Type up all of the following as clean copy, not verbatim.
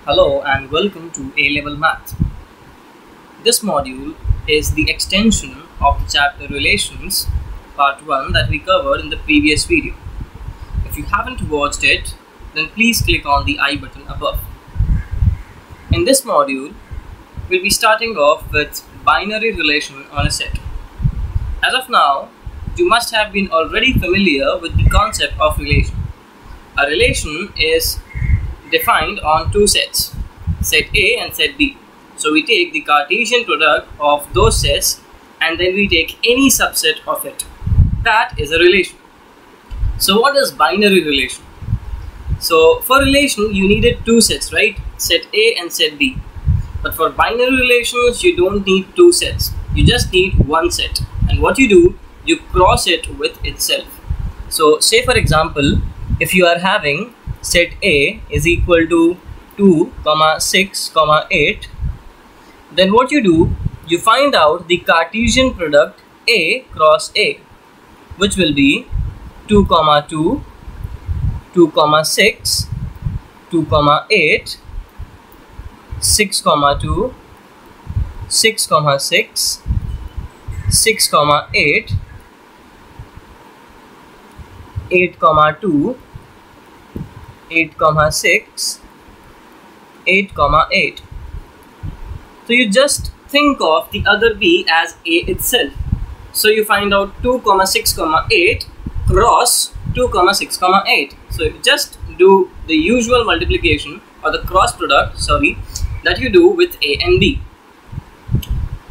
Hello and welcome to A-Level Math. This module is the extension of the chapter Relations Part 1 that we covered in the previous video. If you haven't watched it, then please click on the I button above. In this module, we'll be starting off with binary relation on a set. As of now, you must have been already familiar with the concept of relation. A relation is defined on two sets, set A and set B. So we take the Cartesian product of those sets and then we take any subset of it. That is a relation. So what is binary relation? So for relation you needed two sets, right? Set A and set B. But for binary relations you don't need two sets. You just need one set. And what you do, you cross it with itself. So say for example, if you are having set A is equal to 2, 6, 8, then what you do, you find out the Cartesian product A cross A, which will be 2, 2, 2, 6, 2, 8, 6, 2, 6, 6, 6, 8, 8, 2, 8, 6, 8, 8. So you just think of the other B as A itself. So you find out 2, 6, 8 cross 2, 6, 8. So you just do the usual multiplication or the cross product, that you do with A and B.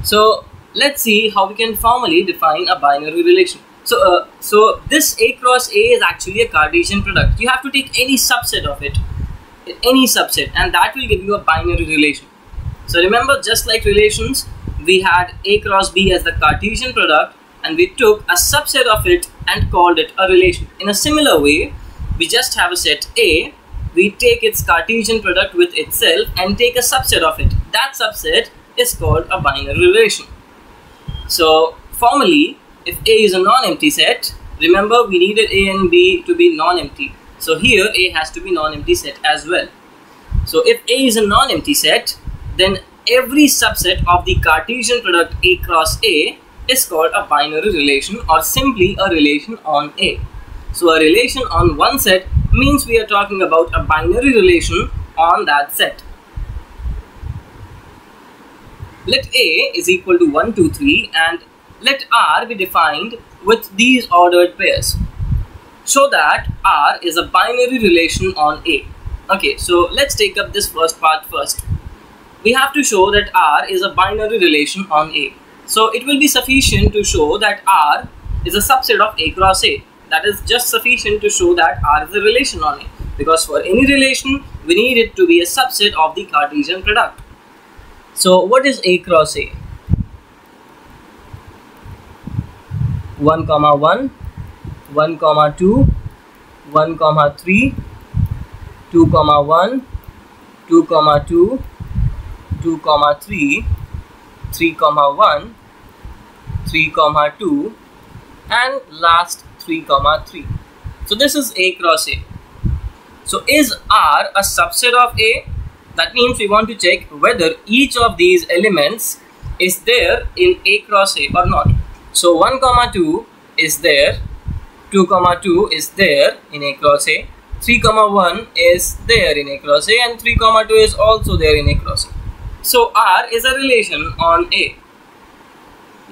So let's see how we can formally define a binary relation. So this A cross A is actually a Cartesian product. You have to take any subset of it, and that will give you a binary relation. So remember, just like relations, we had A cross B as the Cartesian product and we took a subset of it and called it a relation. In a similar way, we just have a set A, we take its Cartesian product with itself and take a subset of it. That subset is called a binary relation. So formally, if A is a non-empty set, remember we needed A and B to be non-empty. So here A has to be non-empty set as well. So if A is a non-empty set, then every subset of the Cartesian product A cross A is called a binary relation or simply a relation on A. So a relation on one set means we are talking about a binary relation on that set. Let A is equal to 1, 2, 3 and let R be defined with these ordered pairs. Show that R is a binary relation on A. Okay, so let's take up this first part first. We have to show that R is a binary relation on A. So it will be sufficient to show that R is a subset of A cross A. That is just sufficient to show that R is a relation on A. Because for any relation, we need it to be a subset of the Cartesian product. So what is A cross A? 1, 1, 1, 2, 1, 3, 2, 1, 2, 2, 2, 3, 3, 1, 3, 2, and last 3, 3. So this is A cross A. So is R a subset of A? That means we want to check whether each of these elements is there in A cross A or not. So 1, 2 is there, 2, 2 is there in A cross A, 3, 1 is there in A cross A, and 3, 2 is also there in A cross A. So R is a relation on A.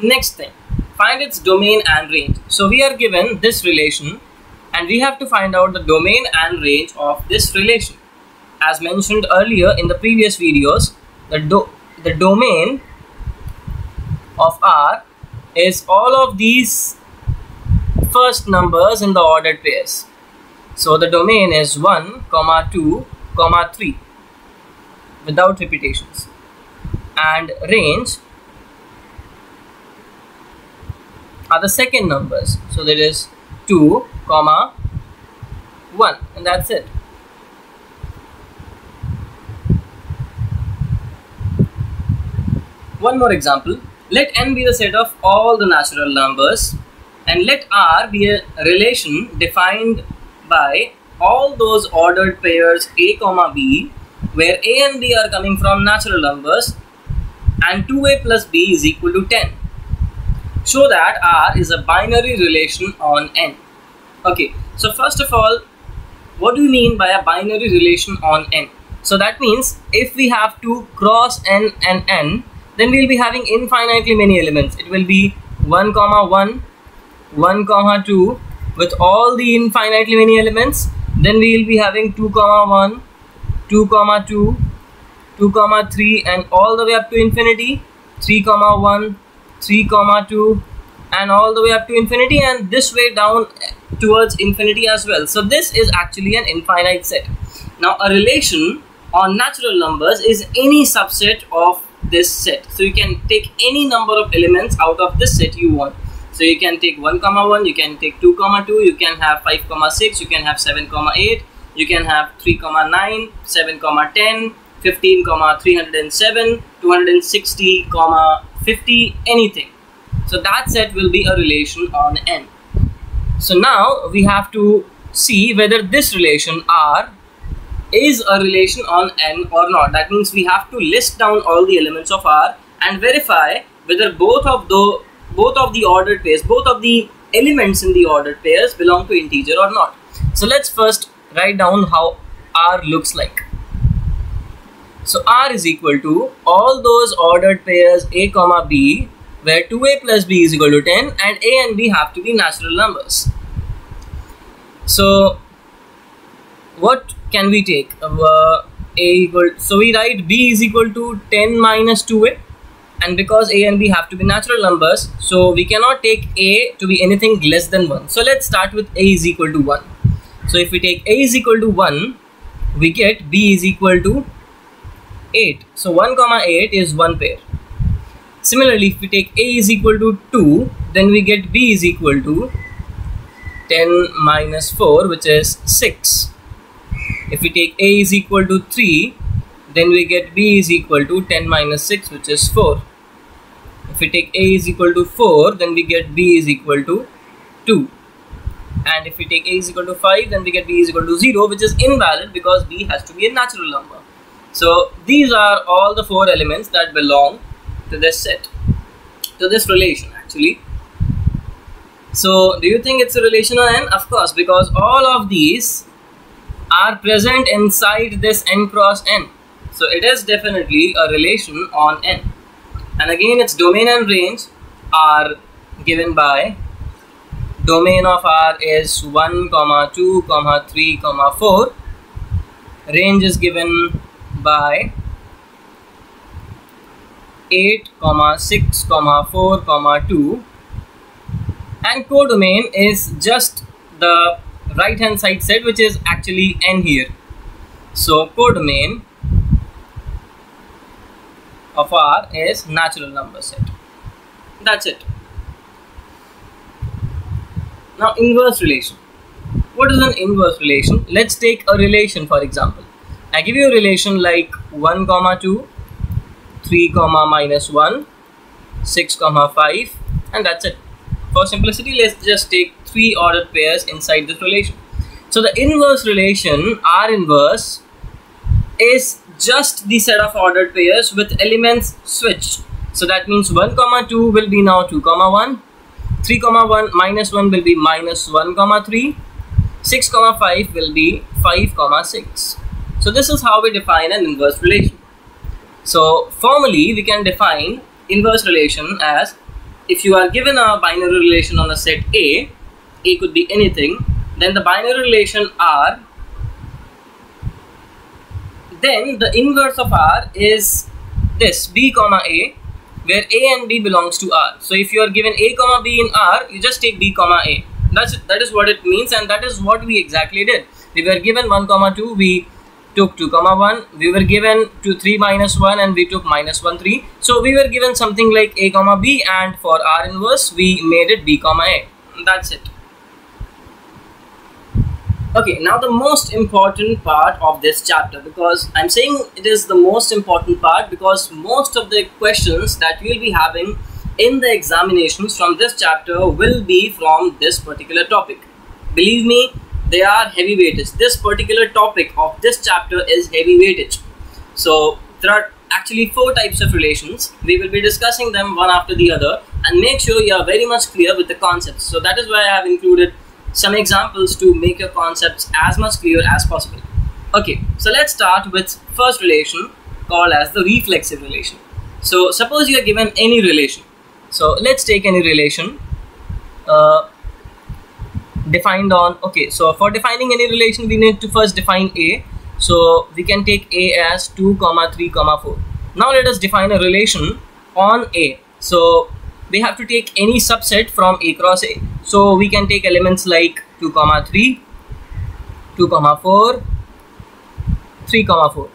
Next thing, find its domain and range. So we are given this relation and we have to find out the domain and range of this relation. As mentioned earlier in the previous videos, the domain of R is all of these first numbers in the ordered pairs. So the domain is 1, 2, 3 without repetitions, and range are the second numbers. So there is 2, 1, and that's it. One more example. Let n be the set of all the natural numbers and let R be a relation defined by all those ordered pairs A, B where a and b are coming from natural numbers and 2a plus b is equal to 10. Show that R is a binary relation on n. Okay, so first of all, what do you mean by a binary relation on n? So that means if we have to cross n and n, then we will be having infinitely many elements. It will be 1, 1, 1, 2 with all the infinitely many elements. Then we will be having 2, 1, 2, 2, 2, 3 and all the way up to infinity, 3, 1, 3, 2 and all the way up to infinity, and this way down towards infinity as well. So this is actually an infinite set. Now a relation on natural numbers is any subset of this set. So you can take any number of elements out of this set you want. So you can take 1, 1, you can take 2, 2, you can have 5, 6, you can have 7, 8, you can have 3, 9, 7, 10, 15, 307, 260, 50, anything. So that set will be a relation on n. So now we have to see whether this relation R is a relation on n or not. That means we have to list down all the elements of R and verify whether both of the ordered pairs, both of the elements in the ordered pairs belong to integer or not. So let's first write down how R looks like. So R is equal to all those ordered pairs a comma b where 2a plus b is equal to 10 and a and b have to be natural numbers. So what can we take? So we write b is equal to 10 minus 2a, and because a and b have to be natural numbers, so we cannot take a to be anything less than 1. So let's start with a is equal to 1. So if we take a is equal to 1, we get b is equal to 8. So 1, 8 is one pair. Similarly, if we take a is equal to 2, then we get b is equal to 10 minus 4, which is 6. If we take a is equal to 3, then we get b is equal to 10 minus 6, which is 4. If we take a is equal to 4, then we get b is equal to 2. And if we take a is equal to 5, then we get b is equal to 0, which is invalid because b has to be a natural number. So these are all the 4 elements that belong to this set, to this relation actually. So do you think it's a relation on n? Of course, because all of these are present inside this n cross n. So it is definitely a relation on n. And again, its domain and range are given by domain of R is 1, 2, 3, 4. Range is given by 8, 6, 4, 2, and codomain is just the right hand side set, which is actually n here. So codomain of R is natural number set. That's it. Now inverse relation. What is an inverse relation? Let's take a relation, for example. I give you a relation like 1, 2, 3, minus 1, 6, 5, and that's it. For simplicity, let's just take 3 ordered pairs inside this relation. So the inverse relation, R inverse, is just the set of ordered pairs with elements switched. So that means 1, 2 will be now 2, 1, 3, 1, minus 1 will be minus 1, 3, 6, 5 will be 5, 6. So this is how we define an inverse relation. So formally, we can define inverse relation as if you are given a binary relation on a set A could be anything, then the binary relation R, then the inverse of R is this B, A, where A and B belongs to R. So if you are given A, B in R, you just take B, A. That is what it means, and that is what we exactly did. We were given 1, 2, we took 2, 1, we were given 2, 3, minus 1, and we took minus 1, 3. So we were given something like A, B, and for R inverse, we made it B, A. That's it. Okay, now the most important part of this chapter, because I'm saying it is the most important part because most of the questions that we'll be having in the examinations from this chapter will be from this particular topic. Believe me, they are heavy weightage. This particular topic of this chapter is heavy weightage. So there are actually 4 types of relations. We will be discussing them one after the other, and make sure you are very much clear with the concepts. So that is why I have included some examples to make your concepts as much clear as possible. Okay, so let's start with first relation, called as the reflexive relation. So suppose you are given any relation. So let's take any relation defined on, okay, so for defining any relation we need to first define A. So we can take A as 2, 3, 4. Now let us define a relation on A. So we have to take any subset from A cross A. So we can take elements like 2, 3, 2, 4, 3, 4.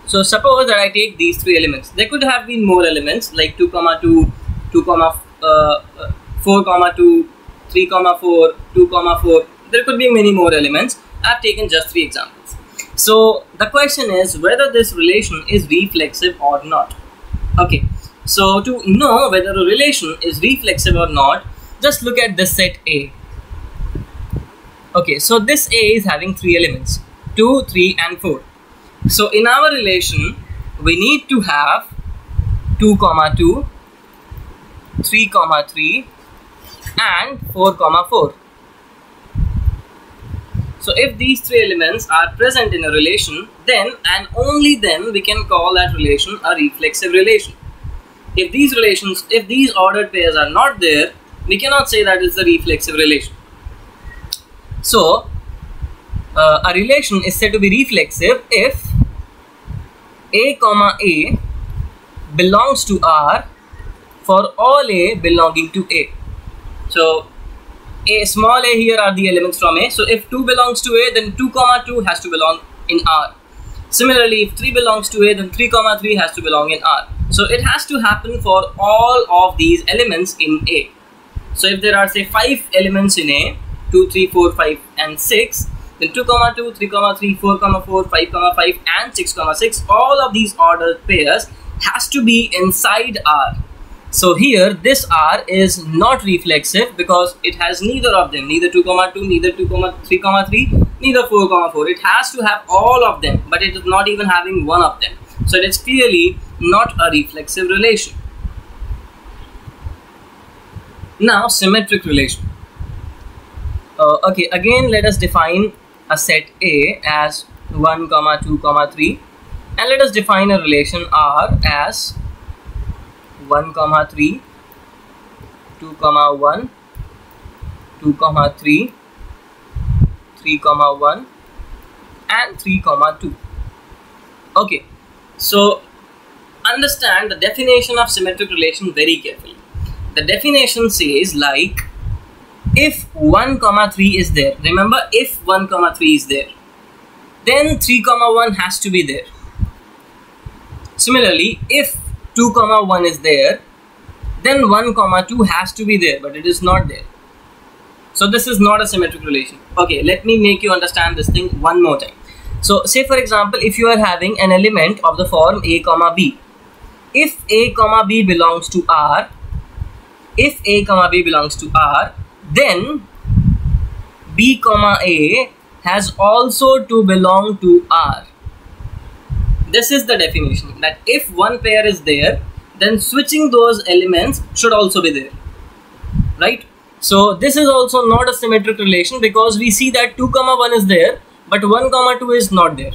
So suppose that I take these 3 elements. There could have been more elements like 2, 2, 4, 2, 3, 4, 2, 4. There could be many more elements. I have taken just 3 examples. So the question is whether this relation is reflexive or not. Okay, so to know whether a relation is reflexive or not, just look at this set A. Okay, so this A is having 3 elements, 2, 3 and 4. So in our relation we need to have 2, 2, 3, 3 and 4, 4. So if these 3 elements are present in a relation, then and only then we can call that relation a reflexive relation. If these ordered pairs are not there, we cannot say that it's a reflexive relation. So a relation is said to be reflexive if A, belongs to R for all A belonging to A. So A small a here are the elements from A. So if 2 belongs to A, then 2, 2 has to belong in R. Similarly, if 3 belongs to A, then 3, 3 has to belong in R. So it has to happen for all of these elements in A. So if there are say 5 elements in A, 2, 3, 4, 5 and 6, then 2, 2, 3, 3, 4, 4, 5, 5 and 6, 6, all of these ordered pairs has to be inside R. So here this R is not reflexive because it has neither of them, neither 2, 2, neither 2, 3, 3, neither 4, 4. It has to have all of them, but it is not even having one of them. So it is clearly not a reflexive relation. Now symmetric relation. Okay, again let us define a set A as 1, 2, 3, and let us define a relation R as 1, 3, 2, 1, 2, 3, 3, 1 and 3, 2. Okay, so understand the definition of symmetric relation very carefully. The definition says like, if 1, 3 is there, remember if 1, 3 is there, then 3, 1 has to be there. Similarly, if 2, 1 is there, then 1, 2 has to be there, but it is not there. So this is not a symmetric relation. Okay, let me make you understand this thing one more time. So say for example, if you are having an element of the form A, B, if A, B belongs to R, then B, A has also to belong to R. This is the definition, that if one pair is there, then switching those elements should also be there, right? So this is also not a symmetric relation because we see that 2, 1 is there, but 1, 2 is not there.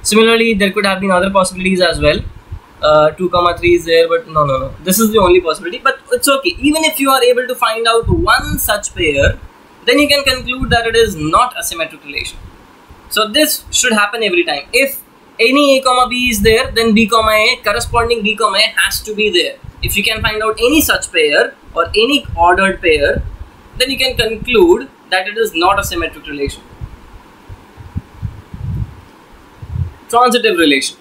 Similarly, there could have been other possibilities as well. 2, 3 is there, but no. This is the only possibility, but it's okay. Even if you are able to find out one such pair, then you can conclude that it is not a symmetric relation. So this should happen every time. If any A, B is there, then B, A, corresponding B, A has to be there. If you can find out any such pair or any ordered pair, then you can conclude that it is not a symmetric relation. Transitive relation.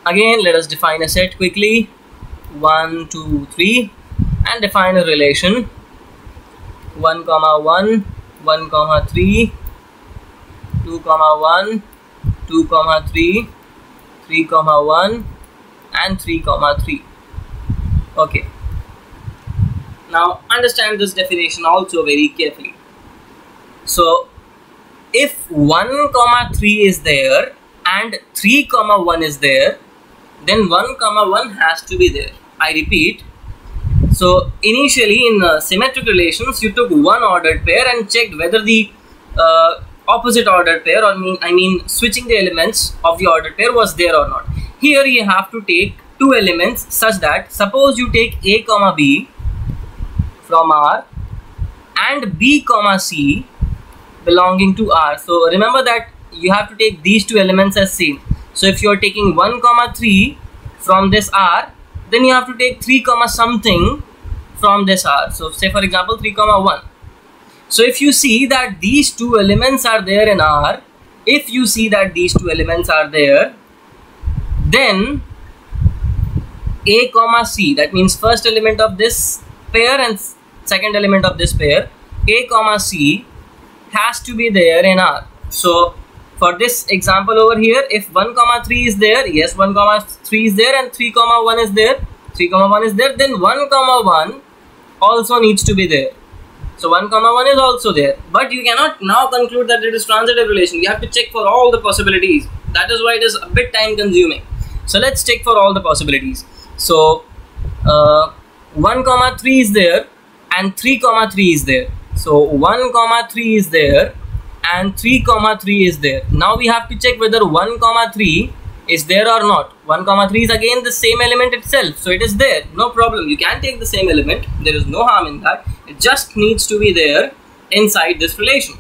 Again, let us define a set quickly. 1, 2, 3 and define a relation 1, 1, 1, 3, 2, 1, 2, 3, 3, 1 and 3, 3. Okay. Now understand this definition also very carefully. So if 1, 3 is there and 3 comma 1 is there, then 1 comma 1 has to be there. I repeat, so initially in symmetric relations you took one ordered pair and checked whether the opposite ordered pair, or I mean switching the elements of the ordered pair, was there or not. Here you have to take two elements such that, suppose you take A comma B from R and B comma C belonging to R. So remember that you have to take these two elements as same. So if you are taking 1 comma 3 from this R, then you have to take 3 comma something from this R. So say for example 3 comma 1. So if you see that these two elements are there in R, if you see that these two elements are there, then A comma C, that means first element of this pair and second element of this pair, A comma C has to be there in R. So for this example over here, if 1 comma 3 is there, yes, 1 comma 3 is there, and 3 comma 1 is there, 3 comma 1 is there, then 1 comma 1 also needs to be there. So 1 comma 1 is also there, but you cannot now conclude that it is transitive relation. You have to check for all the possibilities. That is why it is a bit time consuming. So let's check for all the possibilities. So 1 comma 3 is there and 3 comma 3 is there. So 1 comma 3 is there and 3 comma 3 is there. Now we have to check whether 1 comma 3 is there or not. 1 comma 3 is again the same element itself, so it is there, no problem. You can take the same element, there is no harm in that. It just needs to be there inside this relation.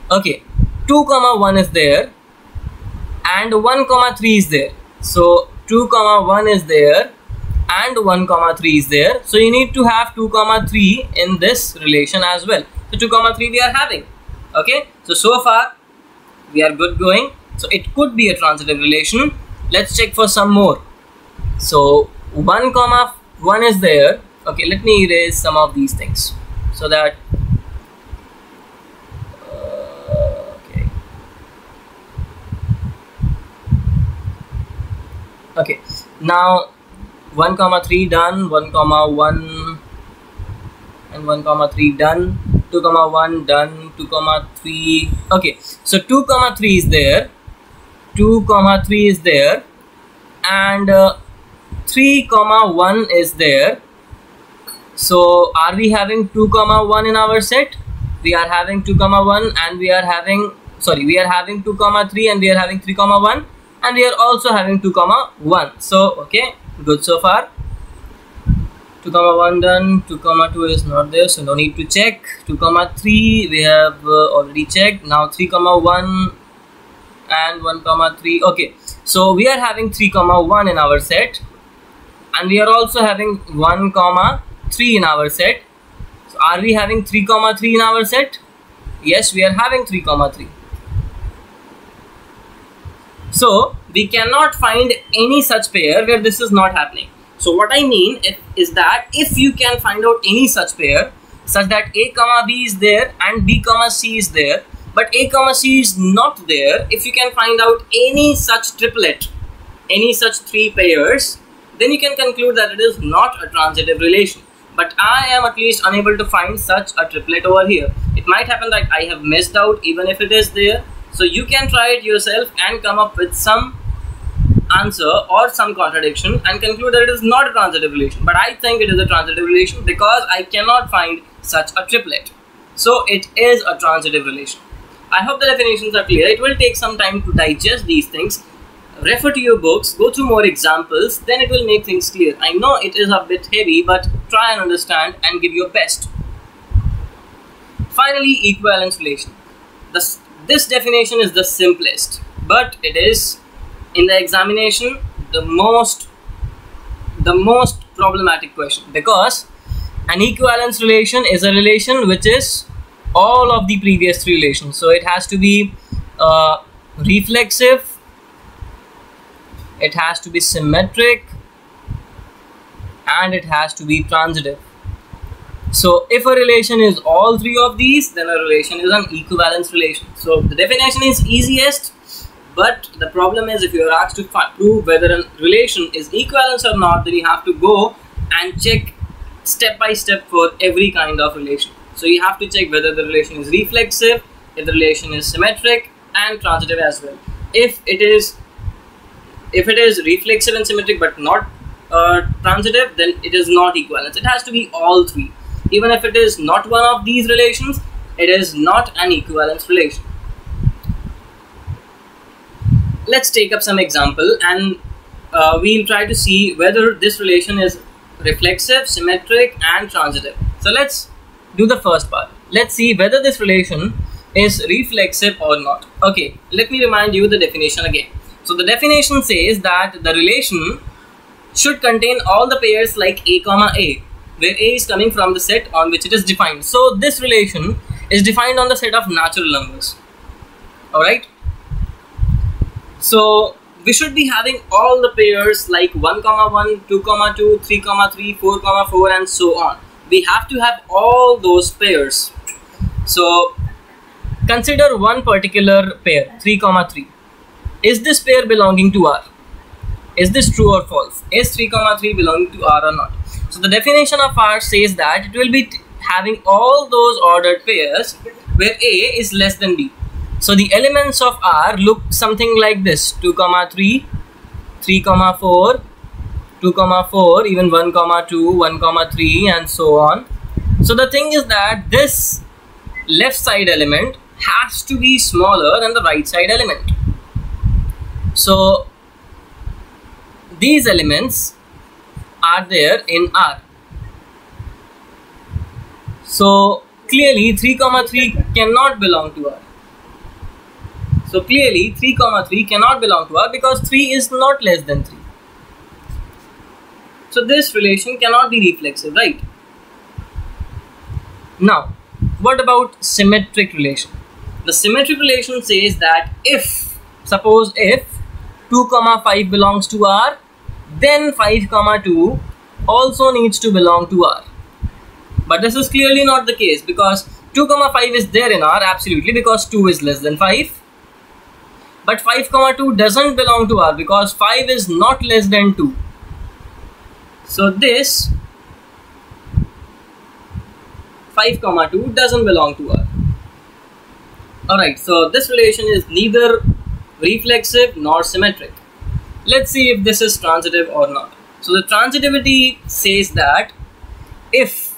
Okay, 2 comma 1 is there and 1 comma 3 is there. So 2 comma 1 is there and 1 comma 3 is there. So you need to have 2 comma 3 in this relation as well. So 2 comma 3 we are having. Okay, so far we are good going. So it could be a transitive relation. Let's check for some more. So 1 comma 1 is there. Okay, let me erase some of these things so that okay, now 1 comma 3 done, 1 comma 1 and 1 comma 3 done, 2 comma 1 done, 2 comma 3. Okay, so 2 comma 3 is there, 2 comma 3 is there, and 3 comma 1 is there. So are we having 2 comma 1 in our set? We are having 2 comma 1 and we are having, sorry, we are having 2 comma 3 and we are having 3 comma 1 and we are also having 2 comma 1. So okay, good so far. 2 comma 1 done, 2 comma 2 is not there, so no need to check. 2 comma 3 we have already checked. Now 3 comma 1 and 1 comma 3. Okay, so we are having 3 comma 1 in our set and we are also having 1 comma 3 in our set. So are we having 3 comma 3 in our set? Yes, we are having 3 comma 3. So we cannot find any such pair where this is not happening. So what I mean is that if you can find out any such pair such that A comma B is there and B comma C is there, but A comma C is not there, if you can find out any such triplet, any such 3 pairs, then you can conclude that it is not a transitive relation. But I am at least unable to find such a triplet over here. It might happen that I have missed out even if it is there. So you can try it yourself and come up with some answer or some contradiction and conclude that it is not a transitive relation. But I think it is a transitive relation because I cannot find such a triplet. So it is a transitive relation. I hope the definitions are clear. It will take some time to digest these things. Refer to your books, go through more examples, then it will make things clear. I know it is a bit heavy, but try and understand and give your best. Finally, equivalence relation. This definition is the simplest, but it is in the examination the most problematic question, because an equivalence relation is a relation which is all of the previous 3 relations. So it has to be reflexive, it has to be symmetric, and it has to be transitive. So if a relation is all 3 of these, then a relation is an equivalence relation. So the definition is easiest, but the problem is if you are asked to prove whether a relation is equivalence or not, then you have to go and check step by step for every kind of relation. So you have to check whether the relation is reflexive, if the relation is symmetric, and transitive as well. If it is reflexive and symmetric but not transitive, then it is not equivalence. It has to be all three. Even if it is not one of these relations, it is not an equivalence relation. Let's take up some example, and we'll try to see whether this relation is reflexive, symmetric and transitive. So let's do the first part. Let's see whether this relation is reflexive or not. Okay, let me remind you the definition again. So the definition says that the relation should contain all the pairs like a comma a, where a is coming from the set on which it is defined. So this relation is defined on the set of natural numbers. Alright, so we should be having all the pairs like 1 comma 1, 2 comma 2, 3 comma 3, 4 comma 4 and so on. We have to have all those pairs. So consider one particular pair, 3 comma 3. Is this pair belonging to R? Is this true or false? Is 3 comma 3 belonging to R or not? So the definition of R says that it will be having all those ordered pairs where A is less than B. So the elements of R look something like this: 2 comma 3, 3 comma 4, 2 comma 4, even 1 comma 2, 1 comma 3 and so on. So the thing is that this left side element has to be smaller than the right side element. So these elements are there in R. So clearly 3 comma 3 cannot belong to R. So clearly 3 comma 3 cannot belong to R because 3 is not less than 3. So this relation cannot be reflexive, right? Now, what about symmetric relation? The symmetric relation says that suppose if 2 comma 5 belongs to R, then 5 comma 2 also needs to belong to R. But this is clearly not the case because 2 comma 5 is there in R, absolutely, because 2 is less than 5. But 5 comma 2 doesn't belong to R because 5 is not less than 2. So this 5 comma 2 doesn't belong to R. Alright, so this relation is neither reflexive nor symmetric. Let's see if this is transitive or not. So the transitivity says that if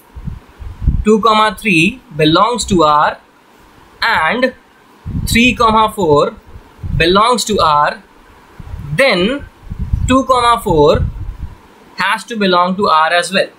2 comma 3 belongs to R and 3 comma 4 belongs to R, then 2 comma 4 has to belong to R as well.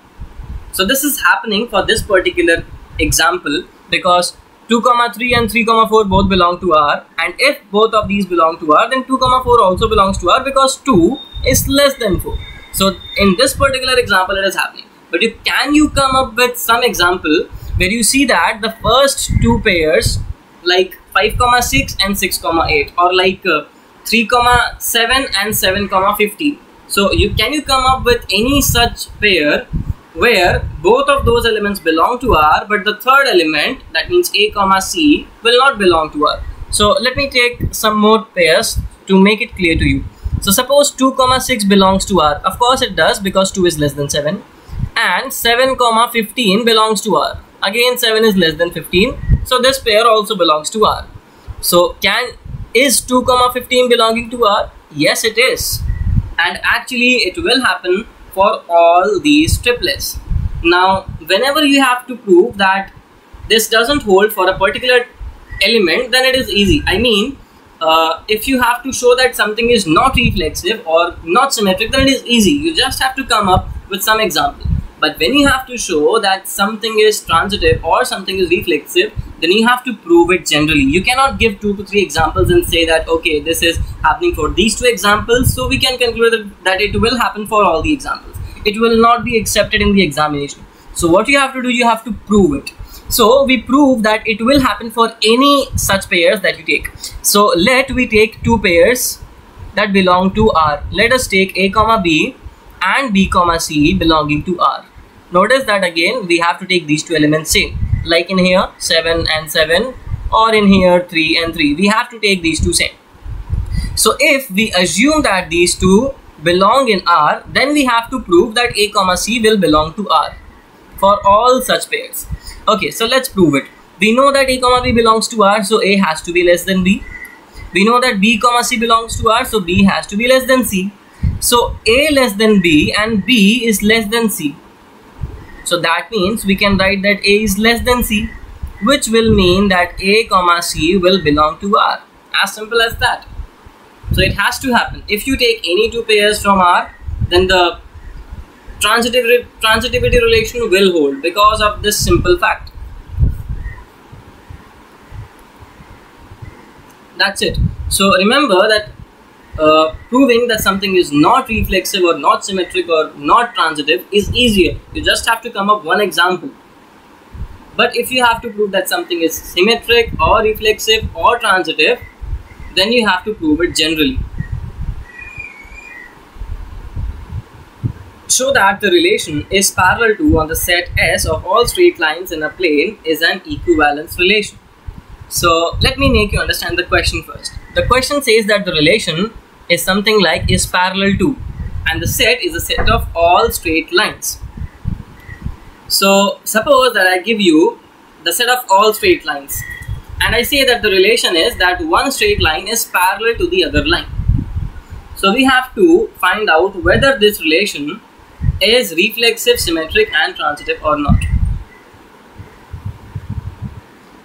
So this is happening for this particular example because 2 comma 3 and 3 comma 4 both belong to R, and if both of these belong to R, then 2 comma 4 also belongs to R because 2 is less than 4. So in this particular example it is happening. But can you come up with some example where you see that the first two pairs like 5 comma 6 and 6 comma 8, or like 3 comma 7 and 7 comma 15. So can you come up with any such pair where both of those elements belong to R, but the third element, that means A comma C, will not belong to R? So let me take some more pairs to make it clear to you. So suppose 2 comma 6 belongs to R. Of course it does because 2 is less than 7. And 7 comma 15 belongs to R. Again 7 is less than 15. So this pair also belongs to R. So is 2 comma 15 belonging to R? Yes, it is. And actually it will happen for all these triplets. Now whenever you have to prove that this doesn't hold for a particular element, then it is easy. I mean, if you have to show that something is not reflexive or not symmetric, then it is easy. You just have to come up with some example. But when you have to show that something is transitive or something is reflexive, then you have to prove it generally. You cannot give 2 to 3 examples and say that okay, this is happening for these 2 examples, so we can conclude that it will happen for all the examples. It will not be accepted in the examination. So what you have to do, you have to prove it. So we prove that it will happen for any such pairs that you take. So let we take 2 pairs that belong to R. Let us take A comma B and B comma C belonging to R. Notice that again we have to take these 2 elements same. Like in here 7 and 7, or in here 3 and 3. We have to take these 2 same. So if we assume that these 2 belong in R, then we have to prove that A comma C will belong to R for all such pairs. Okay, so let's prove it. We know that A comma B belongs to R, so A has to be less than B. We know that B comma C belongs to R, so B has to be less than C. So A less than B and B is less than C. So that means we can write that A is less than C, which will mean that A comma C will belong to R. As simple as that. So it has to happen. If you take any two pairs from R, then the transitivity relation will hold because of this simple fact. That's it. So remember that proving that something is not reflexive or not symmetric or not transitive is easier. You just have to come up one example. But if you have to prove that something is symmetric or reflexive or transitive, then you have to prove it generally. Show that the relation is parallel to on the set S of all straight lines in a plane is an equivalence relation. So let me make you understand the question first. The question says that the relation is something like is parallel to, and the set is a set of all straight lines. So suppose that I give you the set of all straight lines, and I say that the relation is that one straight line is parallel to the other line. So we have to find out whether this relation is reflexive, symmetric and transitive or not.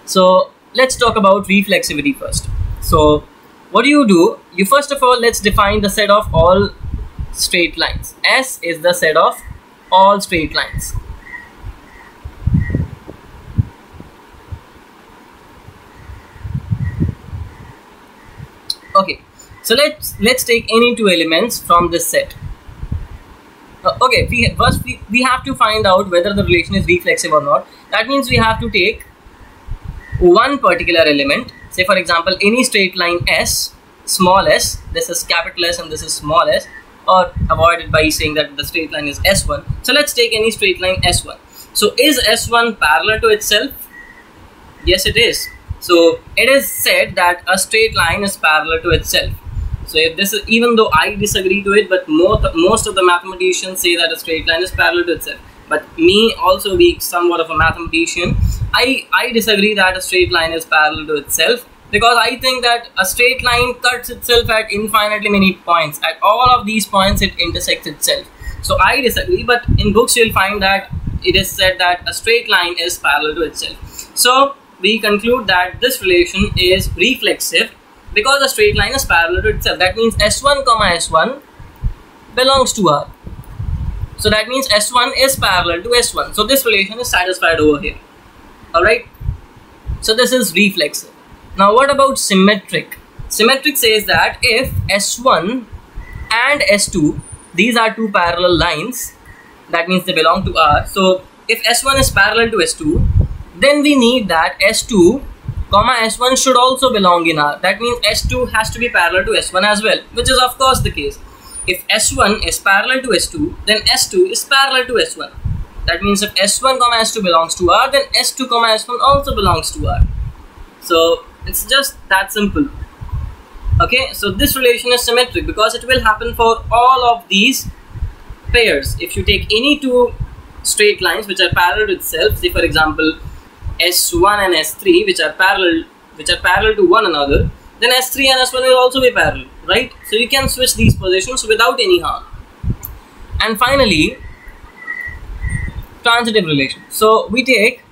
So let's talk about reflexivity first. So what do? You first of all, let's define the set of all straight lines. S is the set of all straight lines. Okay, so let's take any two elements from this set. Okay, we have to find out whether the relation is reflexive or not. That means we have to take one particular element. Say for example, any straight line S, small s, this is capital S and this is small s, or avoid it by saying that the straight line is S1. So let's take any straight line S1. So is S1 parallel to itself? Yes, it is. So it is said that a straight line is parallel to itself. So if this is, even though I disagree to it, but most of the mathematicians say that a straight line is parallel to itself. But me also being somewhat of a mathematician, I disagree that a straight line is parallel to itself, because I think that a straight line cuts itself at infinitely many points. At all of these points it intersects itself. So I disagree, but in books you'll find that it is said that a straight line is parallel to itself. So we conclude that this relation is reflexive because the straight line is parallel to itself. That means S1 comma S1 belongs to R. So that means S1 is parallel to S1. So this relation is satisfied over here. Alright. So this is reflexive. Now what about symmetric? Symmetric says that if S1 and S2, these are two parallel lines, that means they belong to R. So if S1 is parallel to S2, then we need that S2 comma S1 should also belong in R. That means S2 has to be parallel to S1 as well, which is of course the case. If S1 is parallel to S2, then S2 is parallel to S1. That means if S1 comma S2 belongs to R, then S2 comma S1 also belongs to R. So it's just that simple. Okay, so this relation is symmetric because it will happen for all of these pairs. If you take any two straight lines which are parallel to itself, say for example S1 and S3 which are parallel to one another, then S3 and S1 will also be parallel, right? So you can switch these positions without any harm. And finally, transitive relation. So we take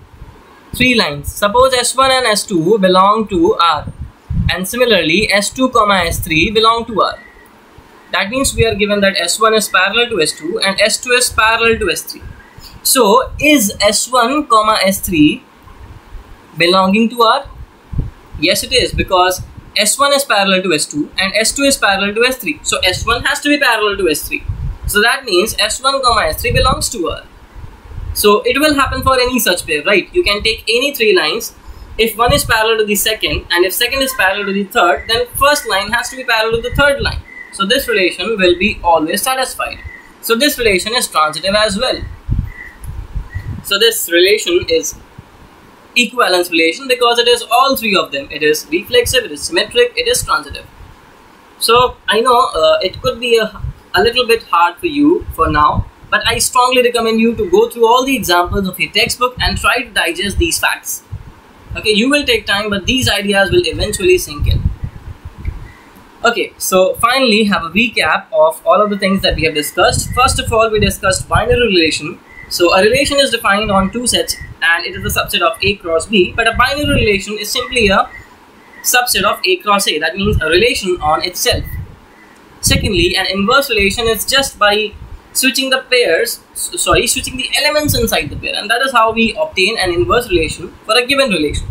three lines. Suppose S1 and S2 belong to R, and similarly S2 comma S3 belong to R. That means we are given that S1 is parallel to S2 and S2 is parallel to S3. So is S1 comma S3 belonging to R? Yes, it is, because S1 is parallel to S2 and S2 is parallel to S3. So S1 has to be parallel to S3. So that means S1 comma S3 belongs to R. So it will happen for any such pair, right? You can take any three lines. If one is parallel to the second and if second is parallel to the third, then first line has to be parallel to the third line. So this relation will be always satisfied. So this relation is transitive as well. So this relation is equivalence relation because it is all three of them. It is reflexive, it is symmetric, it is transitive. So I know it could be a little bit hard for you for now, but I strongly recommend you to go through all the examples of your textbook and try to digest these facts. Okay, you will take time, but these ideas will eventually sink in. Okay, so finally have a recap of all of the things that we have discussed. First of all, we discussed binary relation. So a relation is defined on two sets and it is a subset of A cross B, but a binary relation is simply a subset of A cross A. That means a relation on itself. Secondly, an inverse relation is just by switching the switching the elements inside the pair, and that is how we obtain an inverse relation for a given relation.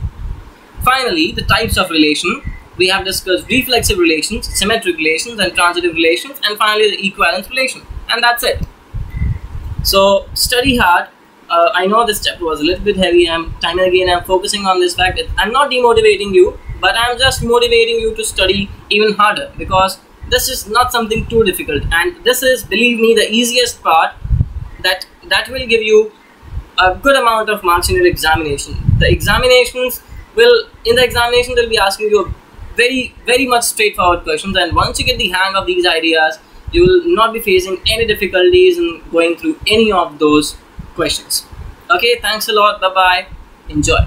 Finally, the types of relation. We have discussed reflexive relations, symmetric relations, and transitive relations, and finally the equivalence relation. And that's it. So study hard. I know this chapter was a little bit heavy. I'm focusing on this fact that I'm not demotivating you, but I'm just motivating you to study even harder, because this is not something too difficult, and this is, believe me, the easiest part that will give you a good amount of marks in your examination. The examinations they'll be asking you very much straightforward questions, and once you get the hang of these ideas, you will not be facing any difficulties in going through any of those questions. Okay, thanks a lot. Bye bye. Enjoy.